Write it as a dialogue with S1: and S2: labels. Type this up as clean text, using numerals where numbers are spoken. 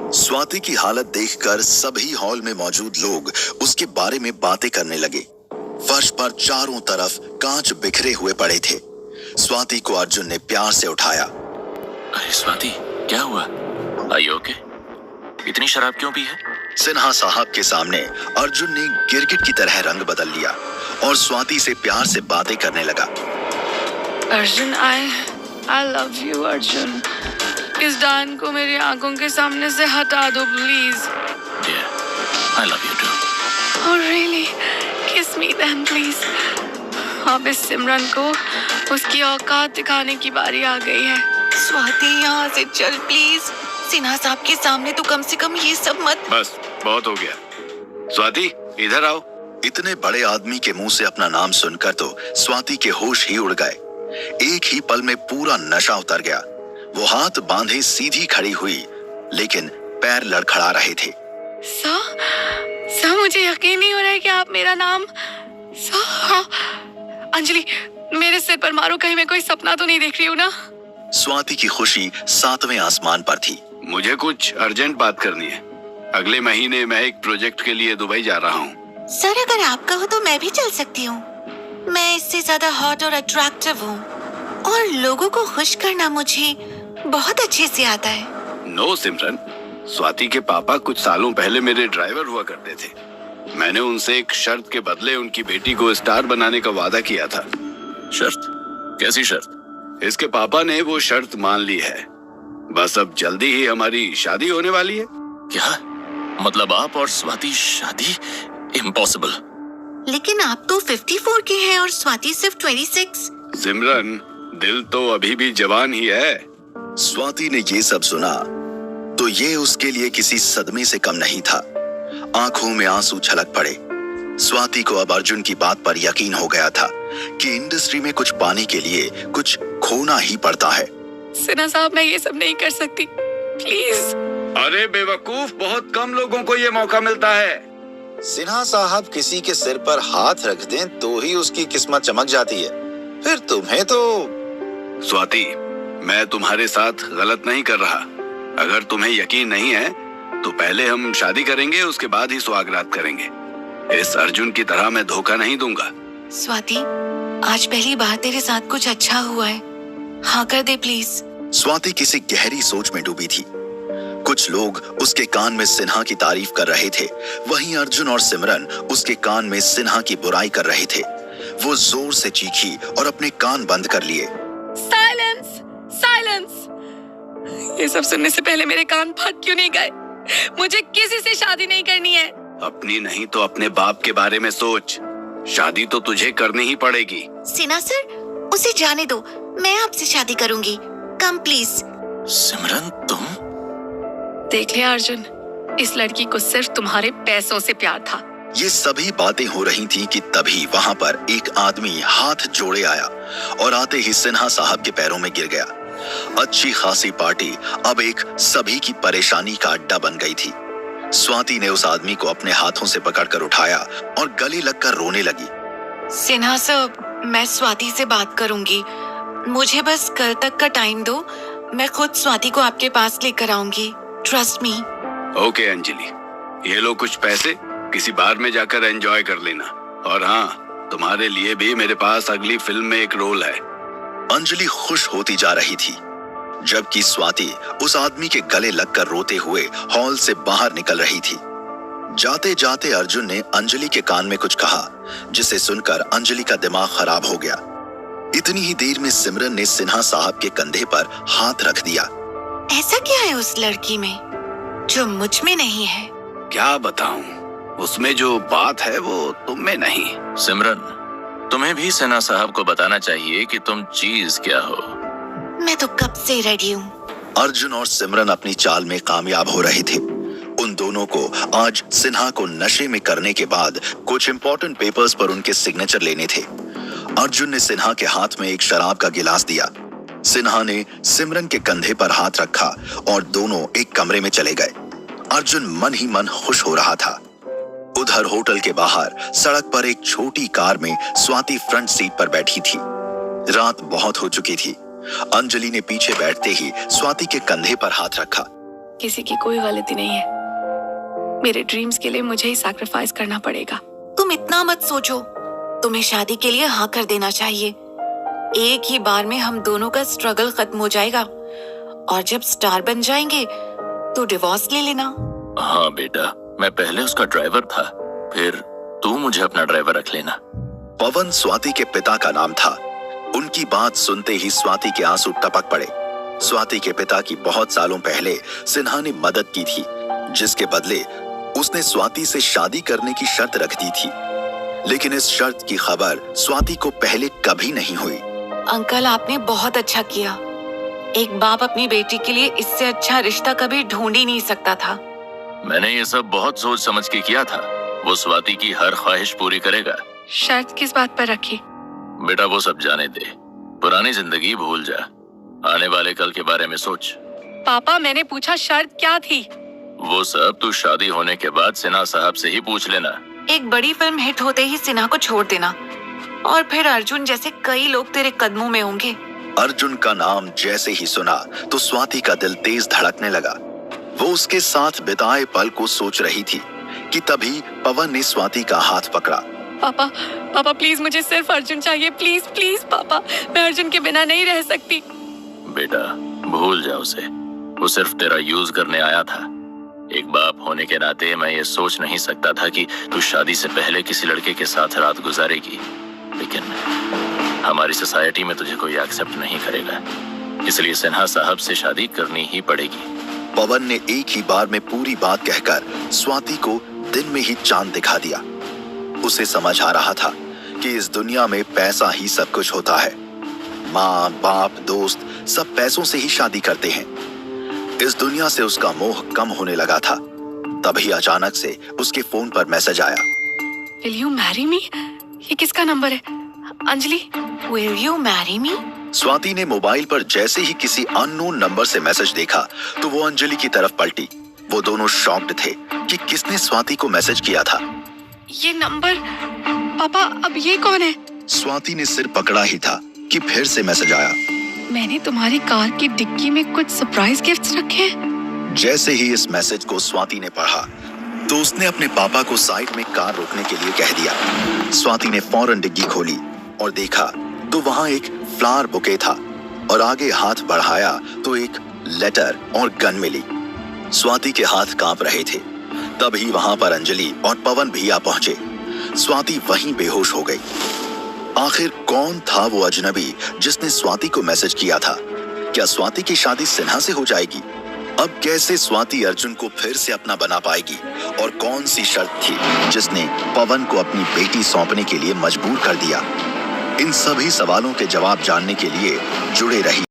S1: स्वाति की हालत देखकर सभी हॉल में मौजूद लोग उसके बारे में बातें करने लगे। फर्श पर चारों तरफ कांच बिखरे हुए पड़े थे। स्वाति को अर्जुन ने प्यार से उठाया।
S2: अरे स्वाति, क्या हुआ? Are you okay? इतनी शराब क्यों पी है?
S1: सिन्हा साहब के सामने अर्जुन ने गिरगिट की तरह रंग बदल लिया और स्वाति से प्यार से बातें करने लगा।
S3: Arjun, I love you, Arjun. इस डान को मेरी आंखों के सामने से हटा दो please.
S2: Dear, I love you too.
S3: Oh really? Kiss me then please। अब इस सिमरन को उसकी औकात दिखाने की बारी आ गई है।
S4: स्वाति, यहाँ से चल प्लीज। सिन्हा साहब के सामने तो कम से कम ये सब मत।
S5: बस बहुत हो गया। स्वाति, इधर आओ।
S1: इतने बड़े आदमी के मुंह से अपना नाम सुनकर तो स्वाति के होश ही उड़ गए। एक ही पल में पूरा नशा उतर गया। वो हाथ बांधे सीधी खड़ी हुई, लेकिन पैर लड़खड़ा रहे थे।
S3: सर, मुझे यकीन नहीं हो रहा है कि आप मेरा नाम अंजलि, मेरे सिर पर मारो, कहीं मैं कोई सपना तो नहीं देख रही हूँ ना?
S1: स्वाति की खुशी 7वें आसमान पर थी।
S5: मुझे कुछ अर्जेंट बात करनी है। अगले महीने मैं एक प्रोजेक्ट के लिए दुबई जा रहा हूँ।
S4: सर, अगर आपका हो तो मैं भी चल सकती हूँ। मैं इससे ज्यादा हॉट और अट्रैक्टिव हूँ और लोगों को खुश करना मुझे बहुत अच्छे से आता है।
S5: नो सिमरन, स्वाति के पापा कुछ सालों पहले मेरे ड्राइवर हुआ करते थे। मैंने उनसे एक शर्त के बदले उनकी बेटी को स्टार बनाने का वादा किया था।
S2: शर्त? कैसी शर्त?
S5: इसके पापा ने वो शर्त मान ली है। बस अब जल्दी ही हमारी शादी होने वाली है।
S2: क्या मतलब आप और स्वाति शादी? इम्पॉसिबल।
S4: लेकिन आप तो 54 के हैं और स्वाति सिर्फ 26।
S5: सिमरन, दिल तो अभी भी जवान ही है।
S1: स्वाति ने ये सब सुना तो ये उसके लिए किसी सदमे से कम नहीं था। आंखों में आंसू छलक पड़े। स्वाति को अब अर्जुन की बात पर यकीन हो गया था कि इंडस्ट्री में कुछ पाने के लिए कुछ खोना ही पड़ता है।
S3: सिन्हा साहब, मैं ये सब नहीं कर सकती, प्लीज।
S5: अरे बेवकूफ, बहुत कम लोगों को ये मौका मिलता है।
S6: सिन्हा साहब किसी के सिर पर हाथ रख दें तो ही उसकी किस्मत चमक जाती है, फिर तुम्हें तो।
S5: स्वाति, मैं तुम्हारे साथ गलत नहीं कर रहा। अगर तुम्हें यकीन नहीं है तो पहले हम शादी करेंगे, उसके बाद ही सुहागरात करेंगे। इस अर्जुन की तरह मैं धोखा नहीं दूंगा।
S4: स्वाति, आज पहली बार तेरे साथ कुछ अच्छा हुआ है। हाँ कर दे प्लीज।
S1: स्वाति किसी गहरी सोच में डूबी थी। कुछ लोग उसके कान में सिन्हा की तारीफ कर रहे थे, वहीं अर्जुन और सिमरन उसके कान में सिन्हा की बुराई कर रहे थे। वो जोर से चीखी और अपने कान बंद कर लिए।
S3: Silence, silence. ये सब सुनने से पहले मेरे कान फट क्यों नहीं गए? मुझे किसी से शादी नहीं करनी है।
S5: अपनी नहीं तो अपने बाप के बारे में सोच। शादी तो तुझे करनी ही पड़ेगी।
S4: सिन्हा सर, उसे जाने दो, मैं आपसे शादी करूंगी। Come please.
S2: सिमरन, तुम?
S3: देख लिया अर्जुन, इस लड़की को सिर्फ तुम्हारे पैसों से प्यार था।
S1: ये सभी बातें हो रही थी कि तभी वहां पर एक आदमी हाथ जोड़े आया और आते ही सिन्हा साहब के पैरों में गिर गया। अच्छी खासी पार्टी अब एक सभी की परेशानी का अड्डा बन गई थी। स्वाति ने उस आदमी को अपने हाथों से पकड़कर उठाया और गले लगकर रोने लगी।
S4: सिन्हा सर, मैं स्वाति से बात करूंगी। मुझे बस कल तक का टाइम दो, मैं खुद स्वाति को आपके पास लेकर आऊंगी। Trust me.
S5: ओके अंजलि, ये लो कुछ पैसे, किसी बार में जाकर एंजॉय कर लेना। और हाँ, तुम्हारे लिए भी मेरे पास अगली फिल्म में एक रोल है।
S1: अंजलि खुश होती जा रही थी, जबकि स्वाति उस आदमी के गले लगकर रोते हुए हॉल से बाहर निकल रही थी। जाते जाते अर्जुन ने अंजलि के कान में कुछ कहा, जिसे सुनकर अंजलि का दिमाग खराब हो गया। इतनी ही देर में सिमरन ने सिन्हा साहब के कंधे पर हाथ रख दिया।
S4: ऐसा क्या है उस लड़की में जो मुझ में नहीं है?
S5: क्या बताऊं, उसमें जो बात है वो तुम में नहीं।
S2: सिमरन, तुम्हें भी सिन्हा साहब को बताना चाहिए कि तुम चीज क्या हो।
S4: मैं तो कब से रेडी हूँ।
S1: अर्जुन और सिमरन अपनी चाल में कामयाब हो रहे थे। उन दोनों को आज सिन्हा को नशे में करने के बाद कुछ इंपॉर्टेंट पेपर्स पर उनके सिग्नेचर लेने थे। अर्जुन ने सिन्हा के हाथ में एक शराब का गिलास दिया। सिन्हा ने सिमरन के कंधे पर हाथ रखा और दोनों एक कमरे में चले गए। अर्जुन मन ही मन खुश हो रहा था। उधर होटल के बाहर सड़क पर एक छोटी कार में स्वाति फ्रंट सीट पर बैठी थी। रात बहुत हो चुकी थी। अंजलि ने पीछे बैठते ही स्वाति के कंधे पर हाथ रखा।
S3: किसी की कोई गलती नहीं है। मेरे ड्रीम्स के लिए मुझे ही सैक्रिफाइस करना पड़ेगा।
S4: तुम इतना मत सोचो, तुम्हें शादी के लिए हाँ कर देना चाहिए। एक ही बार में हम दोनों का स्ट्रगल खत्म हो जाएगा और जब स्टार बन जाएंगे तो डिवोर्स ले लेना।
S2: हाँ बेटा, मैं पहले उसका ड्राइवर था, फिर तू मुझे अपना ड्राइवर रख लेना।
S1: पवन स्वाति के पिता का नाम था। उनकी बात सुनते ही स्वाति के आंसू टपक पड़े। स्वाति के पिता की बहुत सालों पहले सिन्हा ने मदद की थी, जिसके बदले उसने स्वाति से शादी करने की शर्त रख दी थी। लेकिन इस शर्त की खबर स्वाति को पहले कभी नहीं हुई।
S4: अंकल, आपने बहुत अच्छा किया। एक बाप अपनी बेटी के लिए इससे अच्छा रिश्ता कभी ढूंढ ही नहीं सकता था।
S2: मैंने ये सब बहुत सोच समझ के किया था। वो स्वाति की हर ख्वाहिश पूरी करेगा।
S3: शर्त किस बात पर रखी?
S2: बेटा वो सब जाने दे, पुरानी जिंदगी भूल जा, आने वाले कल के बारे में सोच।
S3: पापा, मैंने पूछा शर्त क्या थी?
S2: वो सब तू शादी होने के बाद सिन्हा साहब से ही पूछ लेना।
S4: एक बड़ी फिल्म हिट होते ही सिन्हा को छोड़ देना और फिर अर्जुन जैसे कई लोग तेरे कदमों में होंगे।
S1: अर्जुन का नाम जैसे ही सुना तो स्वाति का दिल तेज धड़कने लगा। वो उसके साथ बिताए पल को सोच रही थी कि तभी पवन ने स्वाति का हाथ पकड़ा।
S3: पापा प्लीज, मुझे सिर्फ अर्जुन चाहिए। प्लीज प्लीज पापा, मैं अर्जुन के बिना नहीं रह सकती।
S2: बेटा भूल जा उसे, वो सिर्फ तेरा यूज करने आया था। एक बाप होने के नाते मैं ये सोच नहीं सकता था कि तू शादी से पहले किसी लड़के के साथ रात गुजारेगी, लेकिन हमारी सोसाइटी में तुझे कोई एक्सेप्ट नहीं करेगा, इसलिए सिन्हा साहब से शादी करनी ही पड़ेगी।
S1: पवन ने एक ही बार में पूरी बात कहकर स्वाति को दिन में ही चांद दिखा दिया। उसे समझ आ रहा था कि इस दुनिया में पैसा ही सब कुछ होता है। माँ बाप दोस्त सब पैसों से ही शादी करते हैं। इस दुनिया से उसका मोह कम होने लगा था। तभी अचानक से उसके फोन पर मैसेज आया।
S3: Will you marry me? ये किसका नंबर है? Anjali?
S4: Will you marry me?
S1: Swati ने मोबाइल पर जैसे ही किसी अननोन नंबर से मैसेज देखा तो वो अंजलि की तरफ पलटी। वो दोनों शॉक्ड थे कि किसने स्वाति को मैसेज किया था।
S3: ये नंबर? पापा, अब ये कौन है?
S1: स्वाति ने सिर पकड़ा ही था कि फिर से मैसेज आया।
S3: मैंने तुम्हारी कार की डिक्की में कुछ सरप्राइज गिफ्ट्स रखे हैं।
S1: जैसे ही इस मैसेज को स्वाति ने पढ़ा तो उसने अपने पापा को साइड में कार रोकने के लिए कह दिया। स्वाति ने फौरन डिग्गी खोली और देखा तो वहां एक फ्लावर बुके था और आगे हाथ बढ़ाया तो एक लेटर और गन मिली। स्वाति के हाथ कांप रहे थे। तभी वहां पर अंजलि और पवन भी आ पहुंचे। स्वाति वहीं बेहोश हो गई। आखिर कौन था वो अजनबी जिसने स्वाति को मैसेज किया था? क्या स्वाति की शादी सिन्हा से हो जाएगी? अब कैसे स्वाति अर्जुन को फिर से अपना बना पाएगी? और कौन सी शर्त थी जिसने पवन को अपनी बेटी सौंपने के लिए मजबूर कर दिया? इन सभी सवालों के जवाब जानने के लिए जुड़े रहिए।